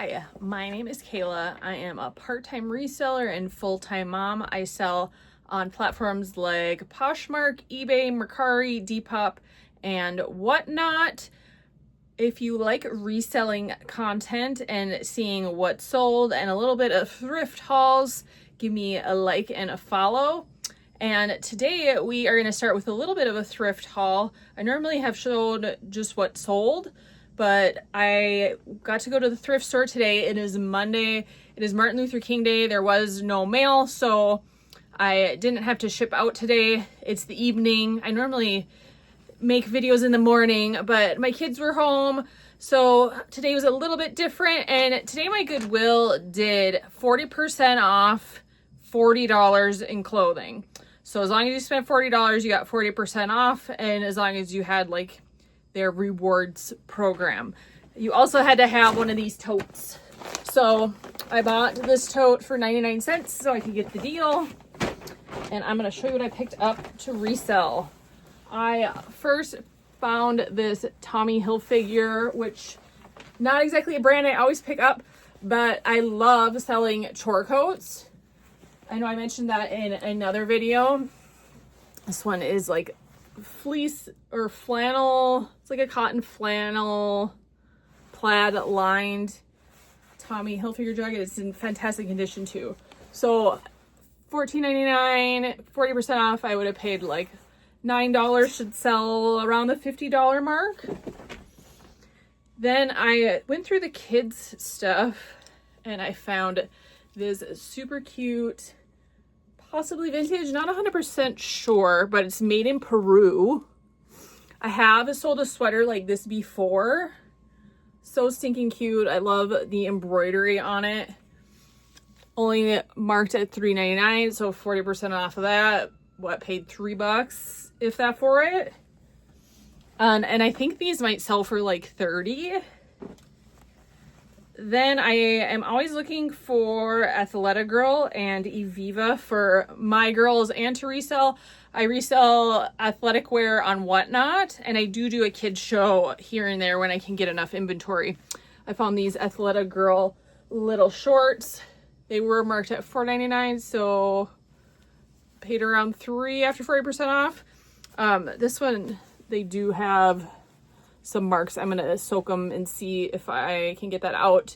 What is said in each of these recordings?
Hi, my name is Kayla. I am a part-time reseller and full-time mom. I sell on platforms like Poshmark, eBay, Mercari, Depop, and whatnot. If you like reselling content and seeing what's sold and a little bit of thrift hauls, give me a like and a follow. And today we are going to start with a little bit of a thrift haul. I normally have showed just what sold, but I got to go to the thrift store today. It is Monday. It is Martin Luther King Day. There was no mail, so I didn't have to ship out today. It's the evening. I normally make videos in the morning, but my kids were home, so today was a little bit different. And today my Goodwill did 40% off $40 in clothing. So as long as you spent $40, you got 40% off, and as long as you had like their rewards program. You also had to have one of these totes. So I bought this tote for 99 cents so I could get the deal. And I'm gonna show you what I picked up to resell. I first found this Tommy Hilfiger, which not exactly a brand I always pick up, but I love selling chore coats. I know I mentioned that in another video. This one is like fleece or flannel. It's like a cotton flannel plaid lined Tommy Hilfiger jacket. It's in fantastic condition too. So $14.99, 40% off. I would have paid like $9, should sell around the $50 mark. Then I went through the kids stuff and I found this super cute, possibly vintage, not 100% sure, but it's made in Peru. I have sold a sweater like this before. So stinking cute. I love the embroidery on it. Only marked at $3.99, so 40% off of that. What, paid $3 if that for it? And I think these might sell for like $30. Then I am always looking for Athleta Girl and Eviva for my girls and to resell. I resell athletic wear on Whatnot, and I do a kid show here and there when I can get enough inventory. I found these Athleta Girl little shorts. They were marked at $4.99, so paid around $3 after 40% off. This one, they do have some marks. I'm gonna soak them and see if I can get that out.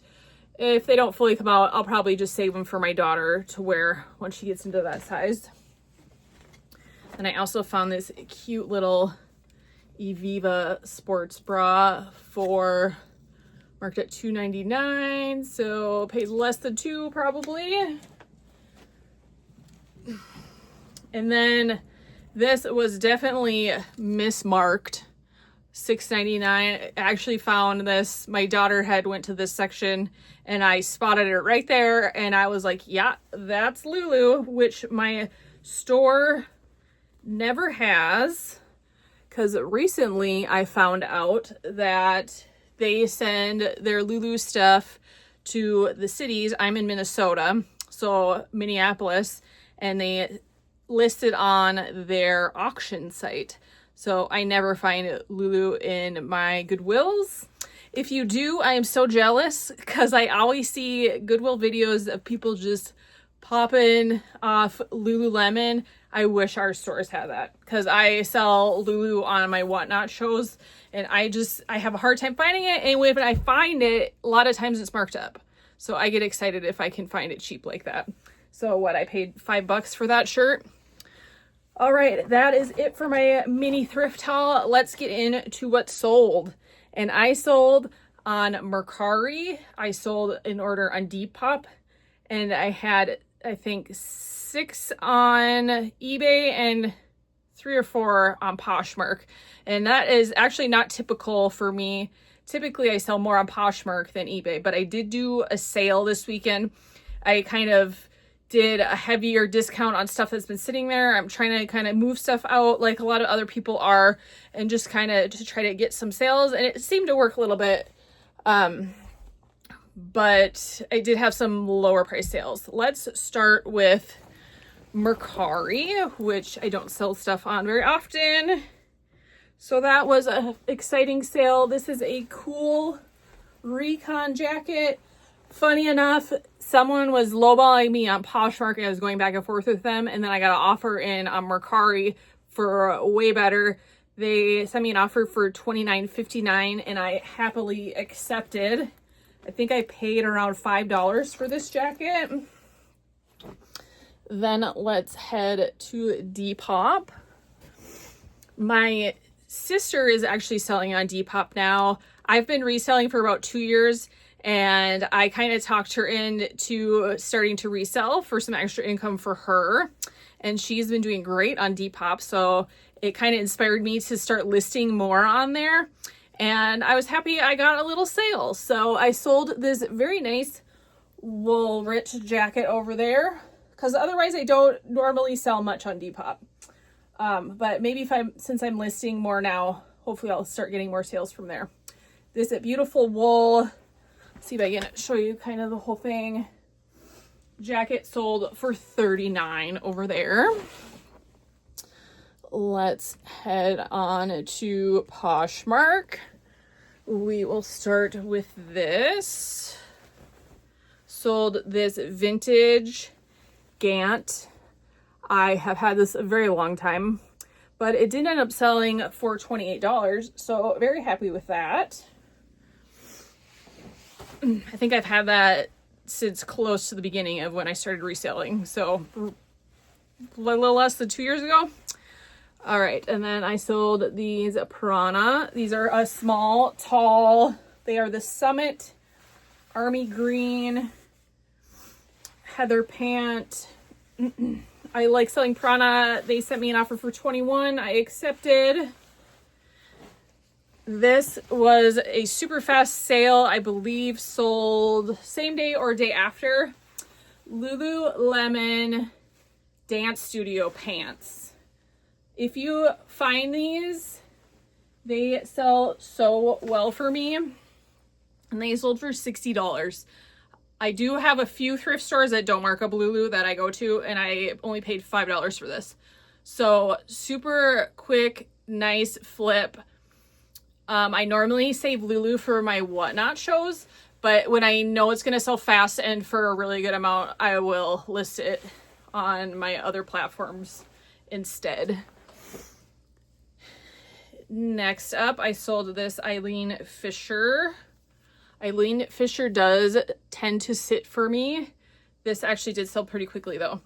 If they don't fully come out, I'll probably just save them for my daughter to wear when she gets into that size. And I also found this cute little Eviva sports bra for marked at $2.99, so pays less than $2 probably. And then this was definitely mismarked. $6.99. I actually found this. My daughter had went to this section and I spotted it right there, and I was like, yeah, that's Lulu, which my store never has, because recently I found out that they send their Lulu stuff to the cities. I'm in Minnesota, so Minneapolis, and they list it on their auction site. So I never find Lulu in my Goodwills. If you do, I am so jealous, because I always see Goodwill videos of people just popping off Lululemon. I wish our stores had that, because I sell Lulu on my Whatnot shows, and I have a hard time finding it. And when I find it, a lot of times it's marked up. So I get excited if I can find it cheap like that. So what, I paid $5 for that shirt. All right, that is it for my mini thrift haul. Let's get into what sold. And I sold on Mercari. I sold an order on Depop, and I had, I think, 6 on eBay and 3 or 4 on Poshmark. And that is actually not typical for me. Typically, I sell more on Poshmark than eBay, but I did do a sale this weekend. I kind of did a heavier discount on stuff that's been sitting there. I'm trying to kind of move stuff out like a lot of other people are, and just kind of to try to get some sales, and it seemed to work a little bit. But I did have some lower price sales. Let's start with Mercari, which I don't sell stuff on very often. So that was an exciting sale. This is a cool recon jacket. Funny enough, someone was lowballing me on Poshmark. I was going back and forth with them, and then I got an offer in on Mercari for way better. They sent me an offer for $29.59, and I happily accepted. I think I paid around $5 for this jacket. Then let's head to Depop. My sister is actually selling on Depop now. I've been reselling for about 2 years, and I kind of talked her into starting to resell for some extra income for her. And she's been doing great on Depop, so it kind of inspired me to start listing more on there. And I was happy I got a little sale. So I sold this very nice wool rich jacket over there, because otherwise I don't normally sell much on Depop. But maybe since I'm listing more now, hopefully I'll start getting more sales from there. This beautiful wool, see if I can show you kind of the whole thing. Jacket sold for $39 over there. Let's head on to Poshmark. We will start with this. Sold this vintage Gant. I have had this a very long time, but it did end up selling for $28, so very happy with that. I think I've had that since close to the beginning of when I started reselling, so a little less than 2 years ago. All right, and then I sold these Prana. These are a small, tall. They are the Summit Army Green Heather Pant. I like selling Prana. They sent me an offer for $21. I accepted. This was a super fast sale, I believe, sold same day or day after. Lululemon Dance Studio pants. If you find these, they sell so well for me, and they sold for $60. I do have a few thrift stores that don't mark up Lulu that I go to, and I only paid $5 for this. So super quick, nice flip. I normally save Lulu for my whatnot shows, but when I know it's going to sell fast and for a really good amount, I will list it on my other platforms instead. Next up, I sold this Eileen Fisher. Eileen Fisher does tend to sit for me. This actually did sell pretty quickly though.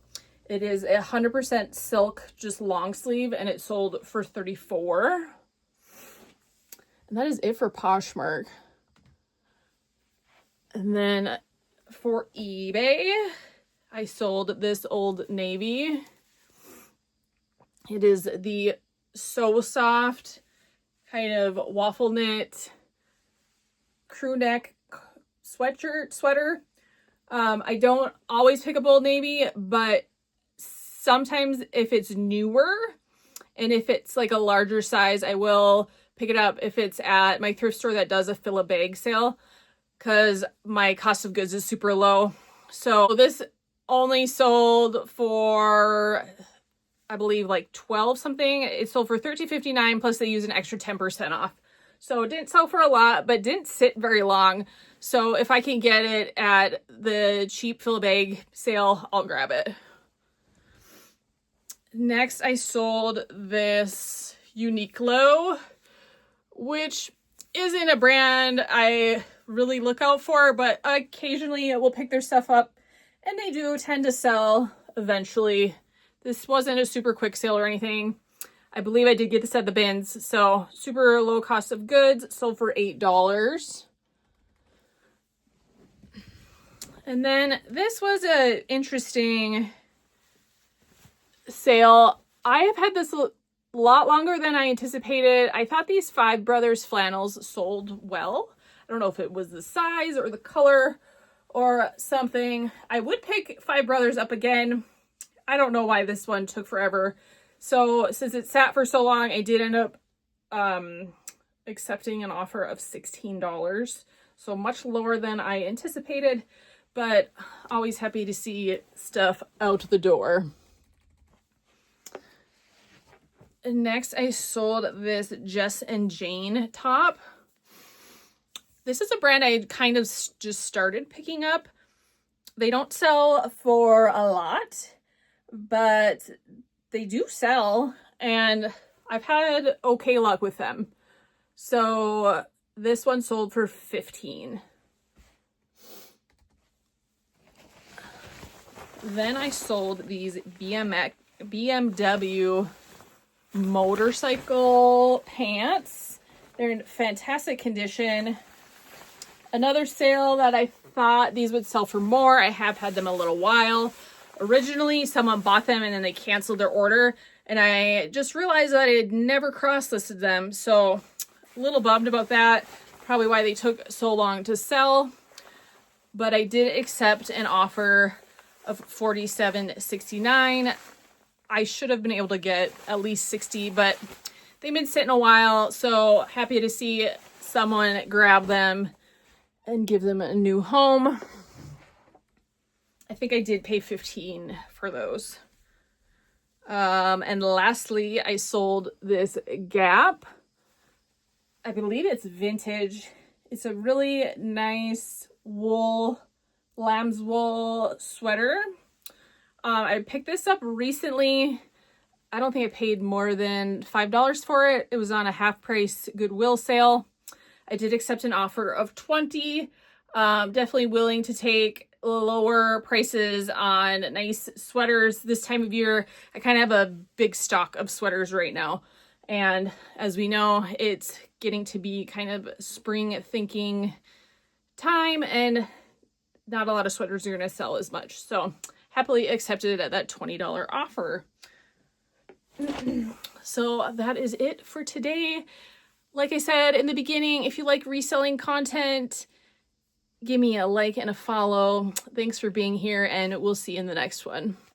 It is 100% silk, just long sleeve, and it sold for $34. And that is it for Poshmark. And then for eBay, I sold this Old Navy. It is the So Soft kind of waffle knit crew neck sweater. I don't always pick up Old Navy, but sometimes if it's newer and if it's like a larger size, I will pick it up if it's at my thrift store that does a fill a bag sale, because my cost of goods is super low. So this only sold for, I believe, like 12 something. It sold for $13.59, plus they use an extra 10% off. So it didn't sell for a lot, but didn't sit very long. So if I can get it at the cheap fill a bag sale, I'll grab it. Next, I sold this Uniqlo, which isn't a brand I really look out for, but occasionally it will pick their stuff up, and they do tend to sell eventually. This wasn't a super quick sale or anything. I believe I did get this at the bins, so super low cost of goods, sold for $8. And then this was an interesting sale. I have had this a lot longer than I anticipated. I thought these Five Brothers flannels sold well. I don't know if it was the size or the color or something. I would pick Five Brothers up again. I don't know why this one took forever. So since it sat for so long, I did end up accepting an offer of $16. So much lower than I anticipated, but always happy to see stuff out the door. Next, I sold this Jess and Jane top. This is a brand I kind of just started picking up. They don't sell for a lot, but they do sell, and I've had okay luck with them. So this one sold for $15. Then I sold these BMW motorcycle pants. They're in fantastic condition. Another sale that I thought these would sell for more. I have had them a little while. Originally, someone bought them and then they canceled their order, and I just realized that I had never cross-listed them, so a little bummed about that. Probably why they took so long to sell. But I did accept an offer of $47.69. I should have been able to get at least $60, but they've been sitting a while, so happy to see someone grab them and give them a new home. I think I did pay $15 for those. And lastly, I sold this Gap. I believe it's vintage. It's a really nice wool, lamb's wool sweater. I picked this up recently. I don't think I paid more than $5 for it. It was on a half price Goodwill sale. I did accept an offer of $20. Definitely willing to take lower prices on nice sweaters this time of year. I kind of have a big stock of sweaters right now. And as we know, it's getting to be kind of spring thinking time, and not a lot of sweaters are going to sell as much. So happily accepted it at that $20 offer. So that is it for today. Like I said in the beginning, if you like reselling content, give me a like and a follow. Thanks for being here, and we'll see you in the next one.